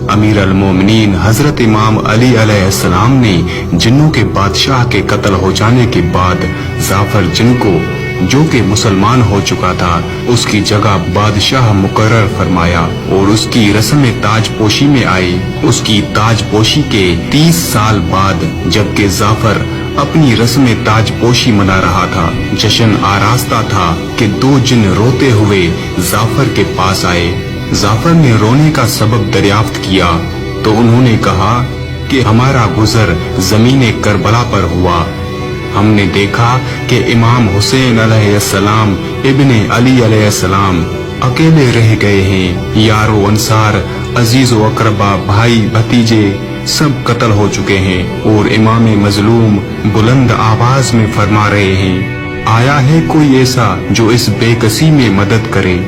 अमीर अल मोमिनीन हजरत इमाम अली अलैहिस्सलाम ने जिन्नों के बादशाह के कत्ल हो जाने के बाद जाफर जिन को, जो कि मुसलमान हो चुका था, उसकी जगह बादशाह मुकर्रर फरमाया और उसकी रस्म ताजपोशी में आई। उसकी ताजपोशी के 30 साल बाद जबकि जाफर अपनी रस्म ताजपोशी मना रहा था, जश्न आरास्ता था कि 2 जिन रोते हुए जाफर के पास आए। जाफर ने रोने का सबब दरियाफ्त किया तो उन्होंने कहा कि हमारा गुजर ज़मीन करबला पर हुआ। हमने देखा कि इमाम हुसैन अलैहिस्सलाम इब्ने अली अलैहिस्सलाम अकेले रह गए हैं। यारो अंसार, अजीज व अकरबा, भाई भतीजे सब कत्ल हो चुके हैं और इमाम मजलूम बुलंद आवाज में फरमा रहे हैं, आया है कोई ऐसा जो इस बेकसी में मदद करे।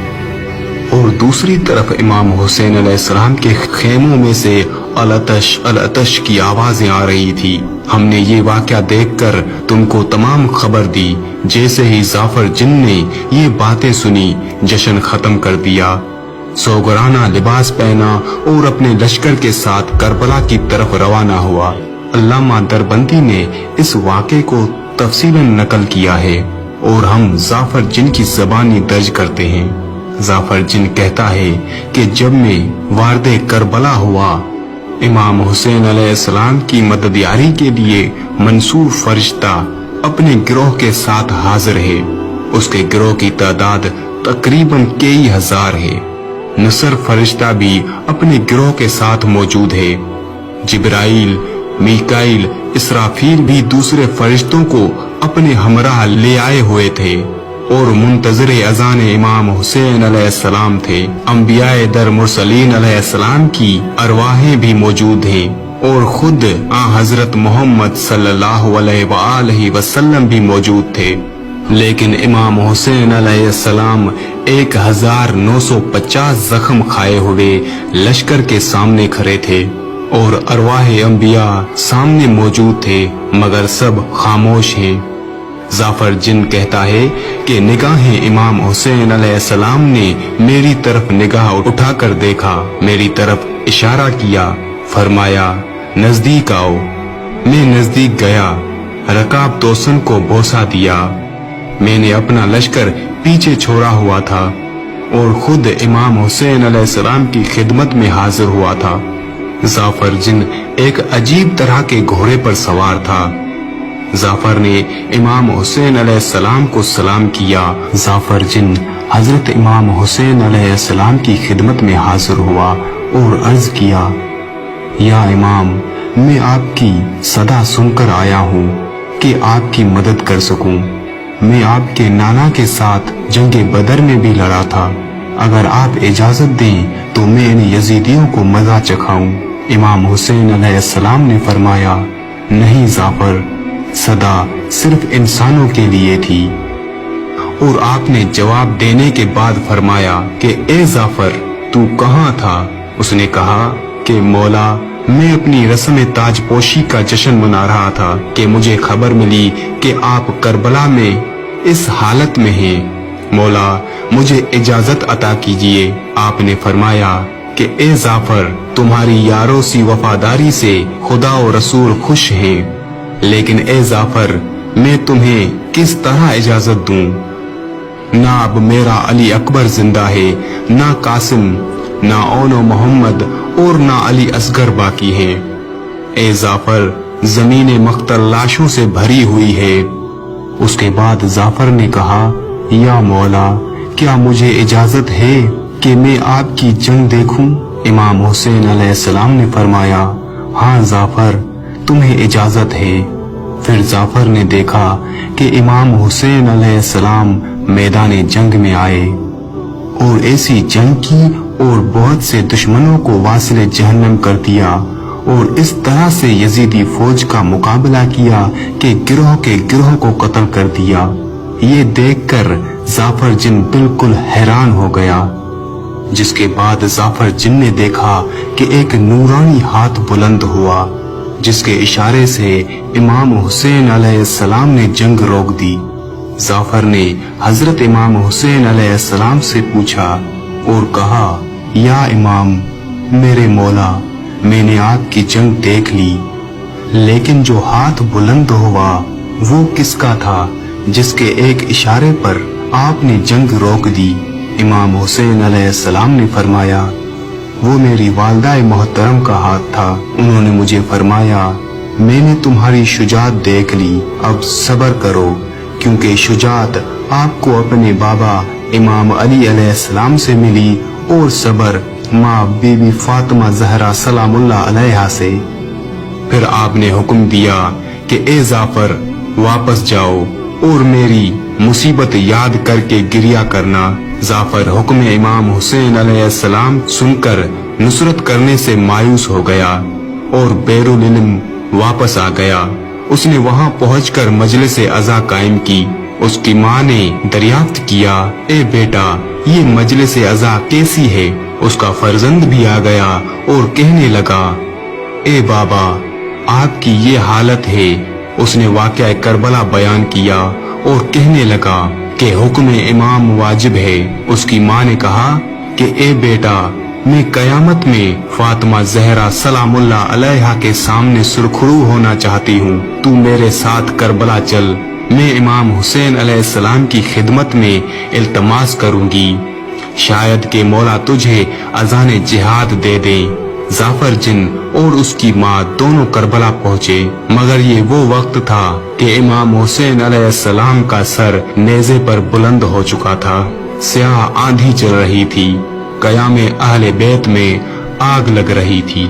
और दूसरी तरफ इमाम हुसैन अलैहिस्सलाम के खेमों में से अल-अतश की आवाजें आ रही थी। हमने ये वाक़या देखकर तुमको तमाम खबर दी। जैसे ही जाफर जिन ने ये बातें सुनी, जश्न खत्म कर दिया, सोगराना लिबास पहना और अपने लश्कर के साथ करबला की तरफ रवाना हुआ। अल्लामा दरबंदी ने इस वाक़े को तफसीलन नकल किया है और हम जाफर जिन की ज़बानी दर्ज करते हैं। जाफर जिन कहता है कि जब मैं वारदे करबला हुआ, इमाम हुसैन अलैहिस्सलाम की मददयारी के लिए मंसूर फरिश्ता अपने गिरोह के साथ हाजिर है। उसके गिरोह की तादाद तकरीबन कई हजार है। नसर फरिश्ता भी अपने गिरोह के साथ मौजूद है। जिब्राइल, मीकाइल, इसराफील भी दूसरे फरिश्तों को अपने हमराह ले आए हुए थे और मुंतज़िर अज़ान इमाम हुसैन अलैहिस्सलाम थे। अंबियाए दर मुरसलीन अलैहिस्सलाम की अरवाहें भी मौजूद हैं और खुद हजरत मोहम्मद सल्लल्लाहु अलैहि वसल्लम भी मौजूद थे। लेकिन इमाम हुसैन अलैहिस्सलाम 1950 जख्म खाए हुए लश्कर के सामने खड़े थे और अरवाहे अंबिया सामने मौजूद थे, मगर सब खामोश हैं। जाफर जिन कहता है कि निगाहें इमाम हुसैन अलैहिस्सलाम ने मेरी तरफ निगाह उठाकर देखा, मेरी तरफ इशारा किया, फरमाया नजदीक आओ। मैं नजदीक गया, रकाब तोसन को बोसा दिया। मैंने अपना लश्कर पीछे छोड़ा हुआ था और खुद इमाम हुसैन अलैहिस्सलाम की खिदमत में हाजिर हुआ था। जाफर जिन एक अजीब तरह के घोड़े पर सवार था। जाफर ने इमाम हुसैन अलैहिस्सलाम को सलाम किया। जाफर जिन हजरत इमाम हुसैन अलैहिस्सलाम की खिदमत में हाजिर हुआ और अर्ज किया, या इमाम, मैं आपकी सदा सुनकर आया हूँ कि आपकी मदद कर सकूं। मैं आपके नाना के साथ जंगे बदर में भी लड़ा था। अगर आप इजाजत दें तो मैं इन यजीदियों को मजा चखाऊं। इमाम हुसैन अलैहिस्सलाम ने फरमाया, नहीं जाफर, सदा सिर्फ इंसानों के लिए थी। और आपने जवाब देने के बाद फरमाया कि ए जाफर, तू कहाँ था? उसने कहा कि मौला, मैं अपनी रस्म ताजपोशी का जश्न मना रहा था कि मुझे खबर मिली कि आप करबला में इस हालत में हैं। मौला, मुझे इजाजत अता कीजिए। आपने फरमाया कि ए जाफर, तुम्हारी यारों सी वफादारी से खुदा और रसूल खुश हैं। लेकिन ए जाफर, मैं तुम्हें किस तरह इजाजत दूं? ना अब मेरा अली अकबर जिंदा है, ना कासिम, ना ओनो मोहम्मद और ना अली असगर बाकी हैं। ए जाफर, जमीन मख्तर लाशों से भरी हुई है। उसके बाद जाफर ने कहा, या मौला, क्या मुझे इजाजत है कि मैं आपकी जंग देखूं? इमाम हुसैन अलैहिस्सलाम ने फरमाया, हाँ जाफर, तुम्हें इजाजत है। फिर जाफर ने देखा कि इमाम हुसैन अलैहिस्सलाम मैदान जंग में आए और ऐसी जंग की और बहुत से दुश्मनों को वासिले जहन्नम कर दिया और इस तरह से यजीदी फौज का मुकाबला किया कि गिरोह के गिरोह को कत्ल कर दिया। ये देखकर जाफर जिन बिल्कुल हैरान हो गया। जिसके बाद जाफर जिन ने देखा कि एक नूरानी हाथ बुलंद हुआ, जिसके इशारे से इमाम हुसैन अलैहिस्सलाम ने जंग रोक दी। जाफर ने हजरत इमाम हुसैन अलैहिस्सलाम से पूछा और कहा, या इमाम, मेरे मौला, میں نے آپ کی جنگ دیکھ لی، لیکن جو ہاتھ بلند ہوا وہ کس کا تھا جس کے ایک اشارے پر آپ نے جنگ روک دی؟ امام حسین علیہ السلام نے فرمایا، وہ میری والدہ محترم کا ہاتھ تھا۔ انہوں نے مجھے فرمایا، میں نے تمہاری شجاعت دیکھ لی، اب صبر کرو، کیونکہ شجاعت آپ کو اپنے بابا امام علی علیہ السلام سے ملی، اور صبر ماں بی بی فاطمہ زہرا سلام اللہ علیہا سے۔ پھر آپ نے حکم دیا کہ اے جعفر واپس جاؤ اور میری مصیبت یاد کر کے گریہ کرنا۔ جعفر حکم امام حسین علیہ السلام سن کر نصرت کرنے سے مایوس ہو گیا اور بیرالعلم واپس آ گیا۔ اس نے وہاں پہنچ کر مجلس عزا قائم کی۔ اس کی ماں نے دریافت کیا، اے بیٹا یہ مجلس عزا کیسی ہے؟ اس کا فرزند بھی آ گیا اور کہنے لگا، اے بابا آپ کی یہ حالت ہے۔ اس نے واقعہ کربلا بیان کیا اور کہنے لگا کہ حکم امام واجب ہے۔ اس کی ماں نے کہا کہ اے بیٹا میں قیامت میں فاطمہ زہرا سلام اللہ علیہا کے سامنے سرخرو ہونا چاہتی ہوں، تو میرے ساتھ کربلا چل، میں امام حسین علیہ السلام کی خدمت میں التماس کروں گی، شاید کہ مولا تجھے اذان جہاد دے دے۔ جعفر جن اور اس کی ماں دونوں کربلا پہنچے، مگر یہ وہ وقت تھا کہ امام حسین علیہ السلام کا سر نیزے پر بلند ہو چکا تھا، سیاہ آندھی چل رہی تھی، قیام اہل بیت میں آگ لگ رہی تھی۔